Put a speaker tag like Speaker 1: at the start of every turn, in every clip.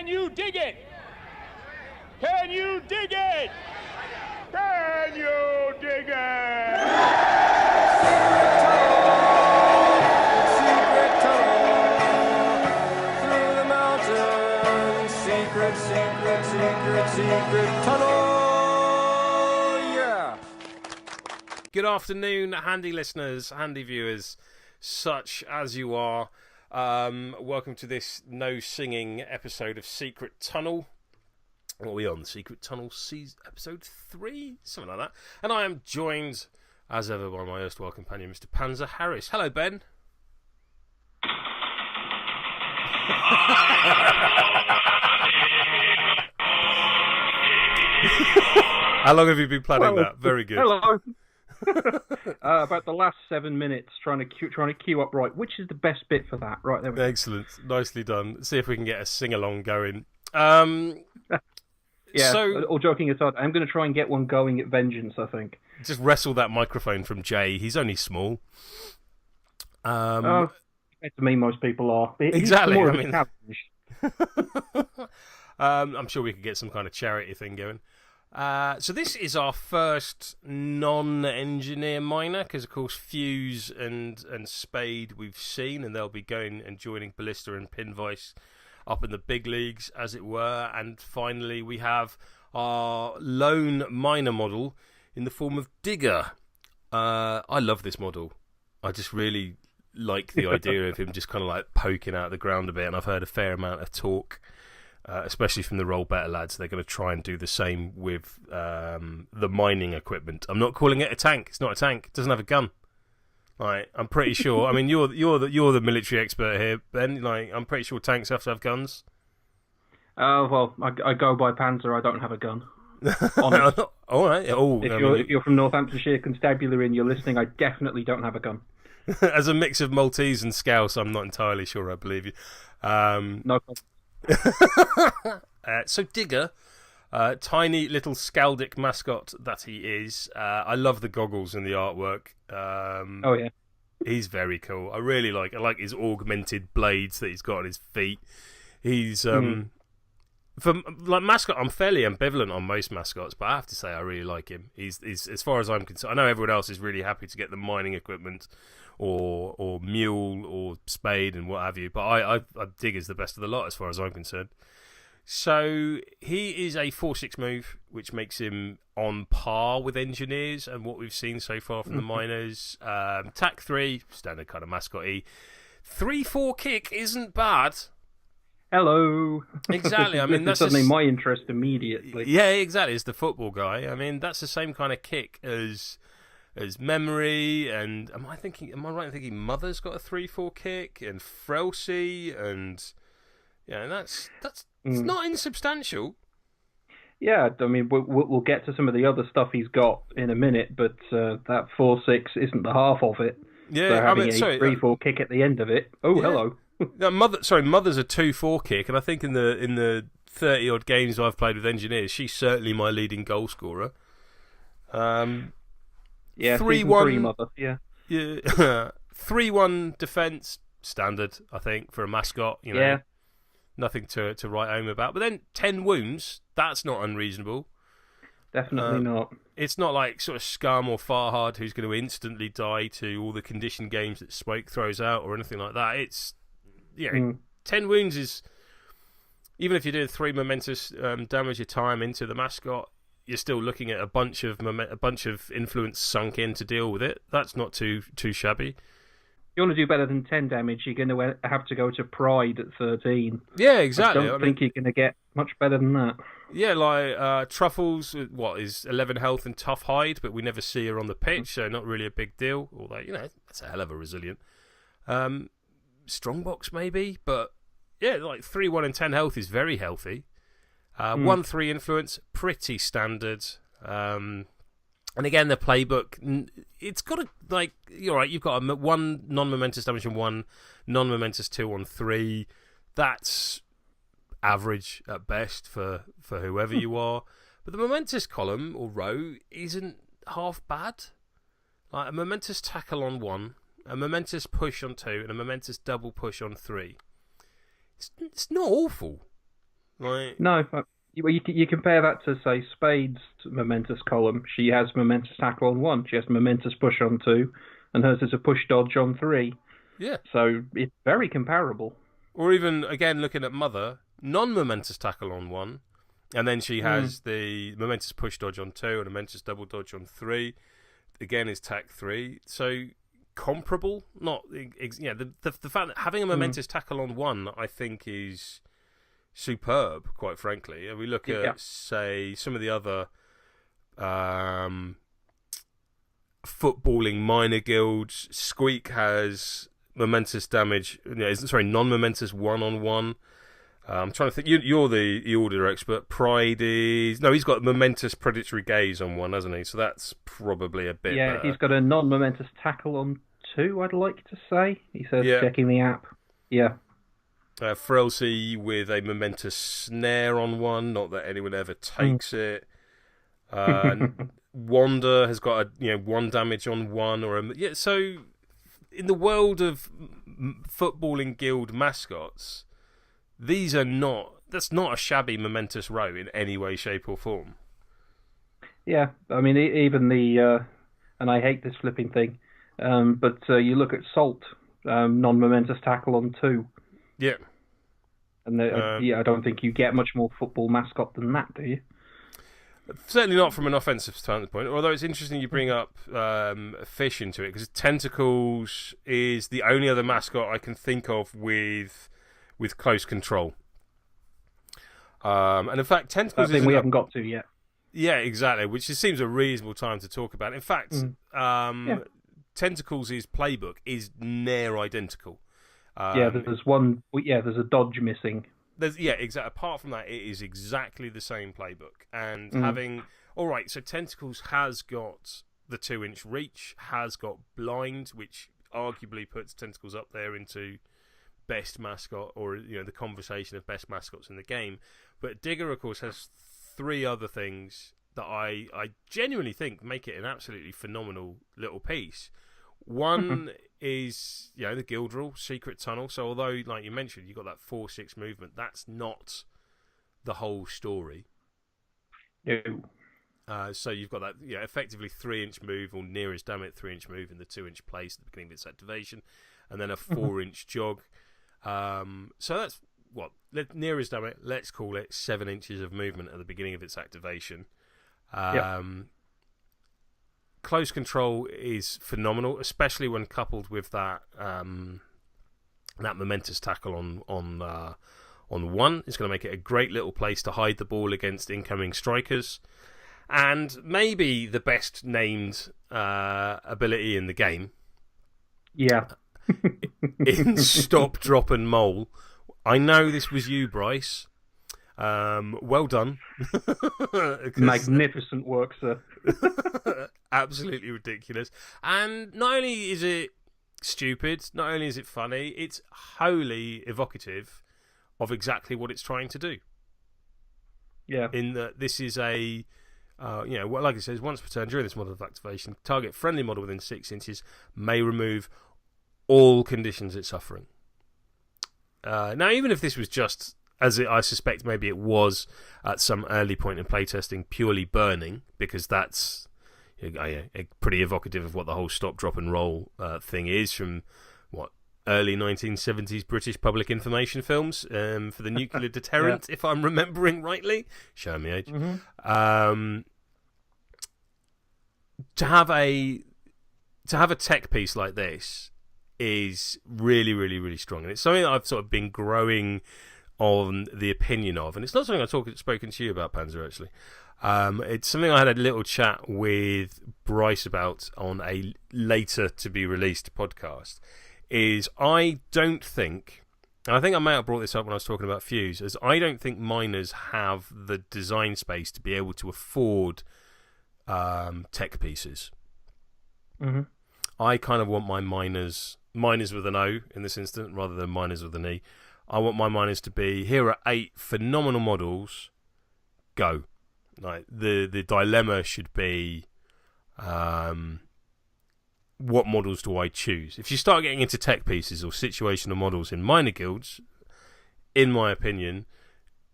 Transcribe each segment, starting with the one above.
Speaker 1: you dig it? Can you dig it? Can you dig it?
Speaker 2: Secret tunnel through the mountains. Secret tunnel. Yeah.
Speaker 3: Good afternoon, handy listeners, handy viewers, such as you are. Welcome to this no singing episode of Secret Tunnel. What are we on? Secret Tunnel episode 3? Something like that. And I am joined, as ever, by my erstwhile companion, Mr. Panzer Harris. Hello, Ben. How long have you been planning that? Very good.
Speaker 4: Hello. About the last 7 minutes, trying to queue up right. Which is the best bit for that? Right there.
Speaker 3: Excellent, nicely done. See if we can get a sing along going.
Speaker 4: Yeah.
Speaker 3: So,
Speaker 4: all joking aside, I'm going to try and get one going at Vengeance. I think.
Speaker 3: Just wrestle that microphone from Jay. He's only small.
Speaker 4: To me, most people are.
Speaker 3: Exactly.
Speaker 4: More
Speaker 3: I
Speaker 4: of a
Speaker 3: mean,
Speaker 4: challenge.
Speaker 3: I'm sure we could get some kind of charity thing going. So this is our first non-engineer miner, because of course Fuse and Spade we've seen, and they'll be going and joining Ballista and Pinvice up in the big leagues, as it were. And finally we have our lone miner model in the form of Digger. I love this model. I just really like the idea of him just kind of like poking out of the ground a bit, and I've heard a fair amount of talk, especially from the Roll Better lads. They're going to try and do the same with the mining equipment. I'm not calling it a tank. It's not a tank. It doesn't have a gun. Like, I'm pretty sure. I mean, you're the military expert here, Ben. Like, I'm pretty sure tanks have to have guns.
Speaker 4: Well, I go by Panzer. I don't have a gun. Honest.
Speaker 3: All right. Oh,
Speaker 4: if you're from Northamptonshire Constabulary and you're listening, I definitely don't have a gun.
Speaker 3: As a mix of Maltese and Scouse, I'm not entirely sure I believe you.
Speaker 4: No problem.
Speaker 3: So Digger, tiny little Skaldic mascot that he is. I love the goggles and the artwork.
Speaker 4: Oh yeah,
Speaker 3: he's very cool. I really like his augmented blades that he's got on his feet. He's for like mascot, I'm fairly ambivalent on most mascots, but I have to say I really like him. He's as far as I'm concerned. I know everyone else is really happy to get the mining equipment or mule or spade and what have you, but I Digger's the best of the lot as far as I'm concerned. So he is a 4/6 move, which makes him on par with engineers and what we've seen so far from the miners. Tack 3, standard kind of mascot-y. 3/4 kick isn't bad.
Speaker 4: Hello.
Speaker 3: Exactly. I mean, that's
Speaker 4: suddenly my interest immediately.
Speaker 3: Yeah, exactly. It's the football guy. I mean, that's the same kind of kick as Memory, and am I right in thinking Mother's got a 3/4 kick, and Frelsey, and yeah, and that's it's not insubstantial.
Speaker 4: Yeah, I mean, we'll get to some of the other stuff he's got in a minute, but that 4/6 isn't the half of it.
Speaker 3: Yeah,
Speaker 4: so having a 3/4 kick at the end of it. Oh, yeah. Hello.
Speaker 3: No, Mother's a 2/4 kick, and I think in the 30 odd games I've played with engineers, she's certainly my leading goal scorer.
Speaker 4: Yeah,
Speaker 3: 3-1
Speaker 4: Mother. Yeah.
Speaker 3: 3-1 defense, standard, I think, for a mascot. You know,
Speaker 4: yeah.
Speaker 3: Nothing to write home about. But then 10 wounds, that's not unreasonable.
Speaker 4: Definitely not.
Speaker 3: It's not like sort of Scum or Farhad who's going to instantly die to all the condition games that Smoke throws out or anything like that. It's 10 wounds is, even if you do 3 momentous damage your time into the mascot, you're still looking at a bunch of influence sunk in to deal with it. That's not too shabby.
Speaker 4: You want to do better than 10 damage, you're going to have to go to Pride at 13.
Speaker 3: Yeah, exactly.
Speaker 4: I don't think you're going to get much better than that.
Speaker 3: Yeah, like Truffles, is 11 health and tough hide, but we never see her on the pitch, so not really a big deal. Although, that's a hell of a resilient. Strongbox maybe, but yeah, like 3-1 and 10 health is very healthy. 1-3 influence, pretty standard. And again, the playbook, it's got you're right, you've got a 1 non-momentous damage and 1 non-momentous 2 on 3. That's average at best for whoever you are. But the momentous column or row isn't half bad. Like a momentous tackle on 1, a momentous push on 2, and a momentous double push on 3. It's not awful. Like,
Speaker 4: No, you compare that to, say, Spade's momentous column. She has momentous tackle on 1, she has momentous push on 2, and hers is a push dodge on 3.
Speaker 3: yeah.
Speaker 4: So it's very comparable.
Speaker 3: Or even, again, looking at Mother, non-momentous tackle on 1, and then she has the momentous push dodge on 2 and a momentous double dodge on 3. Again, is tack 3. So comparable, not the fact that having a momentous tackle on 1, I think, is superb. Quite frankly, and we look at say some of the other footballing minor guilds. Squeak has momentous damage. Non-momentous 1-on-1. I'm trying to think. You're the order expert. Pride is he's got momentous predatory gaze on 1, hasn't he? So that's probably a bit.
Speaker 4: Yeah,
Speaker 3: better.
Speaker 4: he's got a non-momentous tackle on 2. I'd like to say. He says checking the app. Yeah.
Speaker 3: Frelsey with a momentous snare on 1. Not that anyone ever takes it. Wanda has got a 1 damage on 1 So in the world of footballing guild mascots, that's not a shabby momentous row in any way, shape or form.
Speaker 4: Yeah, I mean, even the and I hate this flipping thing, but you look at Salt, non-momentous tackle on 2.
Speaker 3: Yeah.
Speaker 4: And I don't think you get much more football mascot than that, do you?
Speaker 3: Certainly not from an offensive standpoint, although it's interesting you bring up Fish into it, because Tentacles is the only other mascot I can think of with close control. And in fact, Tentacles
Speaker 4: we haven't got to yet.
Speaker 3: Yeah, exactly, which seems a reasonable time to talk about. In fact, Tentacles' playbook is near identical.
Speaker 4: There's one. There's a dodge missing.
Speaker 3: Exactly. Apart from that, it is exactly the same playbook. And so Tentacles has got the 2-inch reach, has got blind, which arguably puts Tentacles up there into best mascot, or the conversation of best mascots in the game. But Digger, of course, has 3 other things that I genuinely think make it an absolutely phenomenal little piece. One is the guild rule, secret tunnel. So although, like you mentioned, you've got that 4-6 movement, that's not the whole story.
Speaker 4: No.
Speaker 3: So you've got that effectively 3-inch move, or near as damn it 3-inch move in the 2-inch place at the beginning of its activation, and then a 4-inch jog. So that's near as damn it. Let's call it 7 inches of movement at the beginning of its activation. Close control is phenomenal, especially when coupled with that momentous tackle on 1. It's going to make it a great little place to hide the ball against incoming strikers, and maybe the best named ability in the game.
Speaker 4: Yeah.
Speaker 3: In Stop, Drop and Mole. I know this was you, Bryce. Well done.
Speaker 4: Magnificent work, sir.
Speaker 3: Absolutely ridiculous. And not only is it stupid, not only is it funny, it's wholly evocative of exactly what it's trying to do.
Speaker 4: Yeah.
Speaker 3: In that this is a, like it says, once per turn during this model of activation, target friendly model within 6 inches may remove all conditions it's suffering. Now, even if this was just, I suspect maybe it was at some early point in playtesting, purely burning, because that's pretty evocative of what the whole stop, drop and roll thing is from, early 1970s British public information films for the nuclear deterrent, if I'm remembering rightly. Show me age.
Speaker 4: Mm-hmm.
Speaker 3: To have a tech piece like this is really, really, really strong, and it's something that I've sort of been growing on the opinion of, and it's not something I've spoken to you about, Panzer, actually. It's something I had a little chat with Bryce about on a later to be released podcast. I don't think, and I think I may have brought this up when I was talking about Fuse, as I don't think miners have the design space to be able to afford tech pieces.
Speaker 4: Mm-hmm.
Speaker 3: I kind of want my miners with an O in this instant rather than miners with an E. I want my miners to be, here are 8 phenomenal models, go. Like the dilemma should be, what models do I choose? If you start getting into tech pieces or situational models in minor guilds, in my opinion,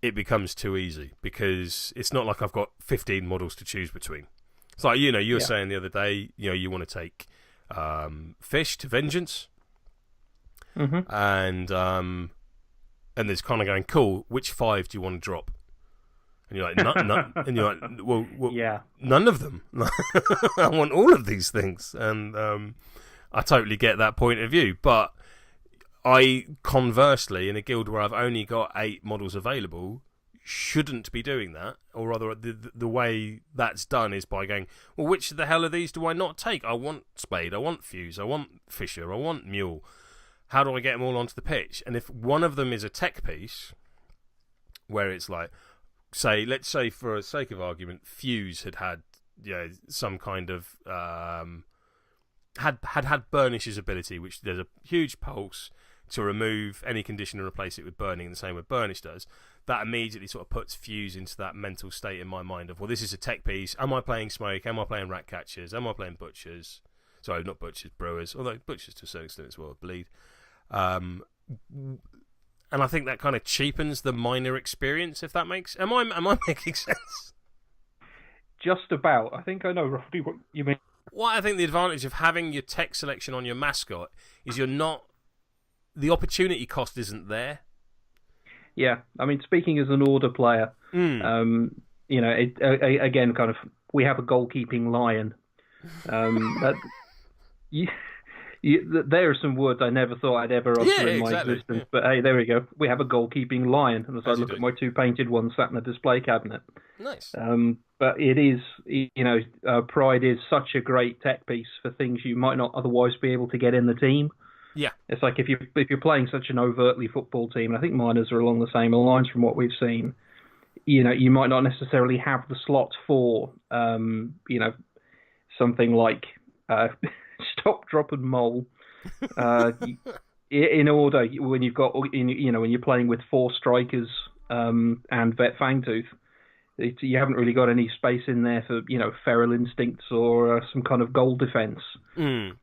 Speaker 3: it becomes too easy, because it's not like I've got 15 models to choose between. It's like, you were saying the other day, you want to take fish to Vengeance, and there's kind of going, cool, which 5 do you want to drop? And you're like, and you're like, well,
Speaker 4: yeah,
Speaker 3: none of them. I want all of these things, and I totally get that point of view. But I, conversely, in a guild where I've only got 8 models available, shouldn't be doing that. Or rather, the way that's done is by going, well, which the hell of these do I not take? I want Spade, I want Fuse, I want Fisher, I want Mule. How do I get them all onto the pitch? And if one of them is a tech piece, where it's like, let's say for the sake of argument, Fuse had some kind of had Burnish's ability, which there's a huge pulse to remove any condition and replace it with burning, the same way Burnish does. That immediately sort of puts Fuse into that mental state in my mind of, well, this is a tech piece. Am I playing Smoke? Am I playing Rat Catchers? Am I playing Butchers? Sorry, not Butchers, Brewers. Although Butchers to a certain extent as well, Bleed. And I think that kind of cheapens the minor experience, if that makes... Am I making sense?
Speaker 4: Just about. I think I know roughly what you mean.
Speaker 3: Well, I think the advantage of having your tech selection on your mascot is you're not... The opportunity cost isn't there.
Speaker 4: Yeah, I mean, speaking as an Order player, again, kind of, we have a goalkeeping lion. There are some words I never thought I'd ever utter in my existence, but hey, there we go. We have a goalkeeping lion, and as I look at my 2 painted ones sat in the display cabinet.
Speaker 3: Nice.
Speaker 4: But it is, Pride is such a great tech piece for things you might not otherwise be able to get in the team.
Speaker 3: Yeah.
Speaker 4: It's like if you're playing such an overtly football team, and I think Miners are along the same lines from what we've seen, you might not necessarily have the slot for, something like Stop, Drop, and Mole. In Order, when you've got, when you're playing with 4 strikers and Vet Fangtooth, you haven't really got any space in there for, Feral Instincts or some kind of goal defense. And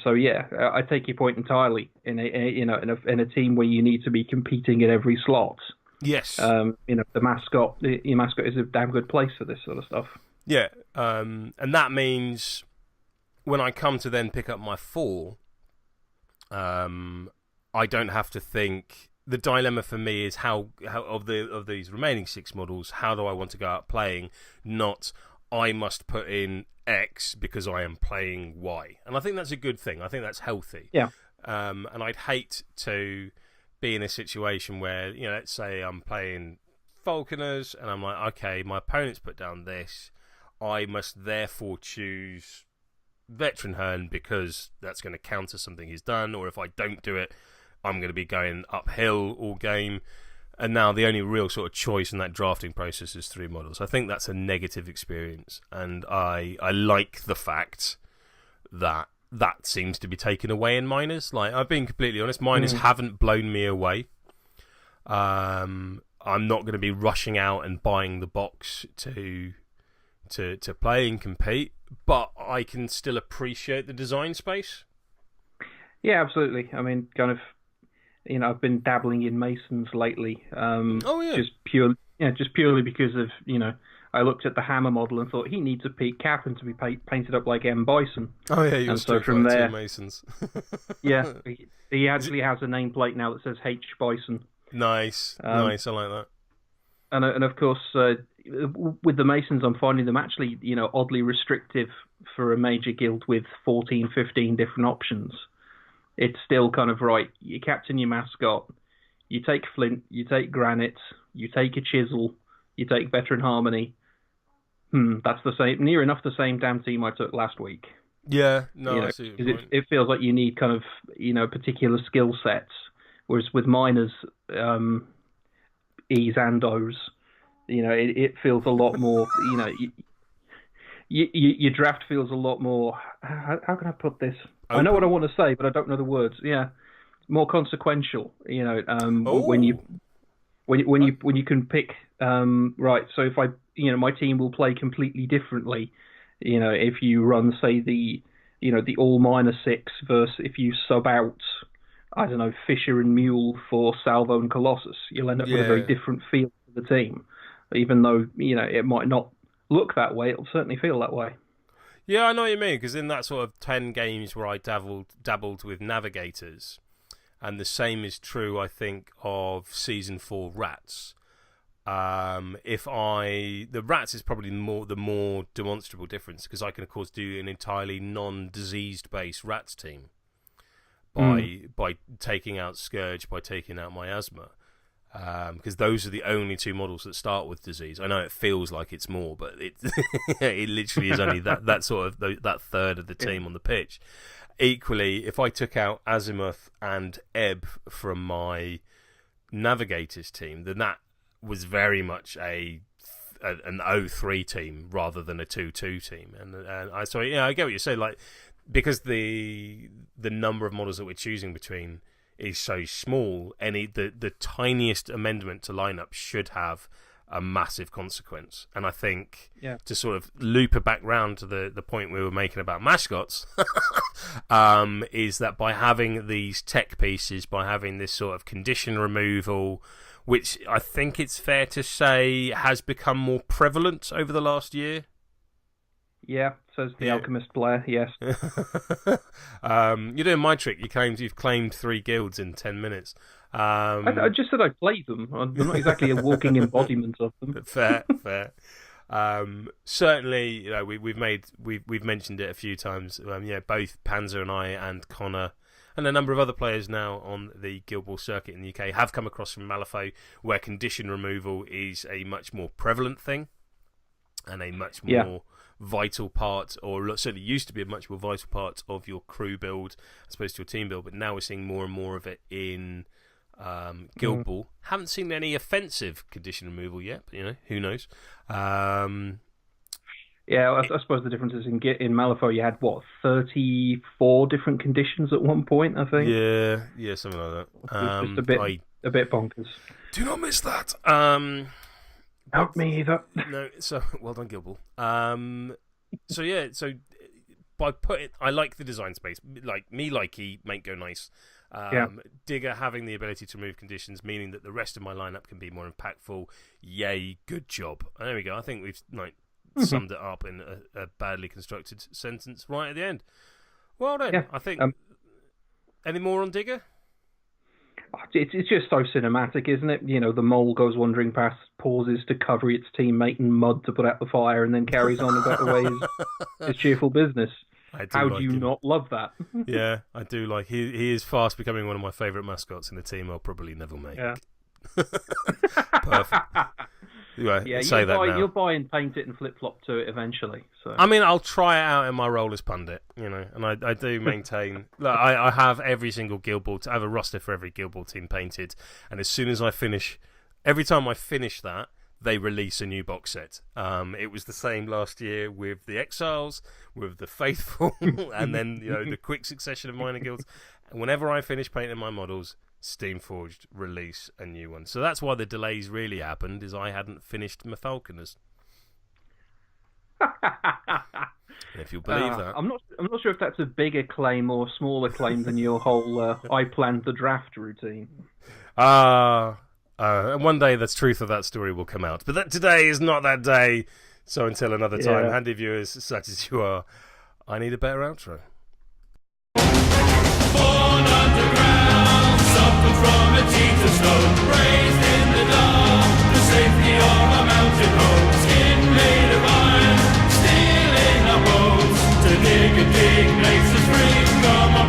Speaker 4: so I take your point entirely. In a team where you need to be competing at every slot.
Speaker 3: Yes.
Speaker 4: The mascot, your mascot is a damn good place for this sort of stuff.
Speaker 3: Yeah. And that means when I come to then pick up my 4, I don't have to think. The dilemma for me is how of these remaining 6 models, how do I want to go out playing? Not I must put in X because I am playing Y, and I think that's a good thing. I think that's healthy.
Speaker 4: Yeah.
Speaker 3: And I'd hate to be in a situation where, let's say I'm playing Falconers and I'm like, okay, my opponent's put down this, I must therefore choose Veteran Hern because that's going to counter something he's done, or if I don't do it, I'm going to be going uphill all game. And now the only real sort of choice in that drafting process is 3 models. I think that's a negative experience, and I like the fact that seems to be taken away in Miners. Like, I've been completely honest, Miners haven't blown me away. I'm not going to be rushing out and buying the box to play and compete, but I can still appreciate the design space.
Speaker 4: Yeah, absolutely. I mean, kind of, I've been dabbling in Masons lately. Just purely because of, I looked at the Hammer model and thought he needs a peak cap and to be painted up like M. Bison.
Speaker 3: Oh yeah, you
Speaker 4: so from there,
Speaker 3: Masons.
Speaker 4: Yeah, he actually has a nameplate now that says H. Bison.
Speaker 3: Nice, nice. I like that.
Speaker 4: And of course, with the Masons, I'm finding them actually, oddly restrictive for a major guild with 14, 15 different options. It's still kind of right. You captain your mascot, you take Flint, you take Granite, you take a Chisel, you take Veteran Harmony. That's the same, near enough the same damn team I took last week.
Speaker 3: Yeah, no, I see your point.
Speaker 4: It feels like you need kind of, particular skill sets. Whereas with Miners, E's and O's, it feels a lot more, your draft feels a lot more, how can I put this? Open. I know what I want to say, but I don't know the words. Yeah, more consequential. When you can pick right. So if my team will play completely differently. If you run, say the all minor 6 versus if you sub out I don't know, Fisher and Mule for Salvo and Colossus. You'll end up with a very different feel to the team. Even though, it might not look that way, it'll certainly feel that way.
Speaker 3: Yeah, I know what you mean, because in that sort of 10 games where I dabbled with Navigators, and the same is true, I think, of Season 4 Rats. The Rats is probably the more demonstrable difference, because I can, of course, do an entirely non-diseased based Rats team by taking out Scourge, by taking out Miasma. Because those are the only two models that start with disease. I know it feels like it's more, but it it literally is only that sort of that third of the team on the pitch. Equally, if I took out Azimuth and Ebb from my Navigators team, then that was very much an 0-3 team rather than a 2-2 team. And I get what you say. Like, because the number of models that we're choosing between is so small, the tiniest amendment to lineup should have a massive consequence. And I think to sort of loop it back round to the point we were making about mascots, is that by having these tech pieces, by having this sort of condition removal, which I think it's fair to say has become more prevalent over the last year.
Speaker 4: Yeah, says the Alchemist Blair, yes.
Speaker 3: You're doing my trick. You've claimed 3 guilds in 10 minutes.
Speaker 4: I just said I played them. I'm not exactly a walking embodiment of them.
Speaker 3: Fair. Certainly, we've mentioned it a few times. Both Panzer and I and Connor and a number of other players now on the Guild Ball circuit in the UK have come across from Malifaux, where condition removal is a much more prevalent thing and a much more vital part, or certainly used to be a much more vital part of your crew build as opposed to your team build, but now we're seeing more and more of it in Guild Ball. Haven't seen any offensive condition removal yet, but who knows. I
Speaker 4: suppose the difference is in Malifaux you had 34 different conditions at one point, I think.
Speaker 3: Yeah, something like that.
Speaker 4: Just a bit bonkers.
Speaker 3: Do not miss that.
Speaker 4: Not me either.
Speaker 3: No, so well done, Guild Ball. So by putting, I like the design space. Like me, likey, make go nice. Digger having the ability to remove conditions, meaning that the rest of my lineup can be more impactful. Yay, good job. And there we go. I think we've summed it up in a badly constructed sentence right at the end. Well done. I think. Any more on Digger?
Speaker 4: It's just so cinematic, isn't it? The mole goes wandering past, pauses to cover its teammate in mud to put out the fire, and then carries on about the way his cheerful business. How do you not love that?
Speaker 3: Yeah, I do like. He is fast becoming one of my favourite mascots in a team I'll probably never make.
Speaker 4: Yeah.
Speaker 3: Perfect.
Speaker 4: You'll buy and paint it and flip flop to it eventually. So
Speaker 3: I mean, I'll try it out in my role as pundit, and I do maintain. Look, I have every single Guild Ball. I have a roster for every Guild Ball team painted, and as soon as I finish, every time I finish that, they release a new box set. It was the same last year with the Exiles, with the Faithful, and then the quick succession of minor guilds. And whenever I finish painting my models, Steamforged release a new one. So that's why the delays really happened, is I hadn't finished my Falconers. If you'll believe that.
Speaker 4: I'm not sure if that's a bigger claim or a smaller claim than your whole I planned the draft routine.
Speaker 3: And one day the truth of that story will come out. But today is not that day. So until another time, handy viewers such as you are, I need a better outro.
Speaker 2: Born underground, suffered from a cheetah stone, raised in the dark, the safety of a mountain home, skin made of iron, steel in our bones, to dig a dig makes us free from our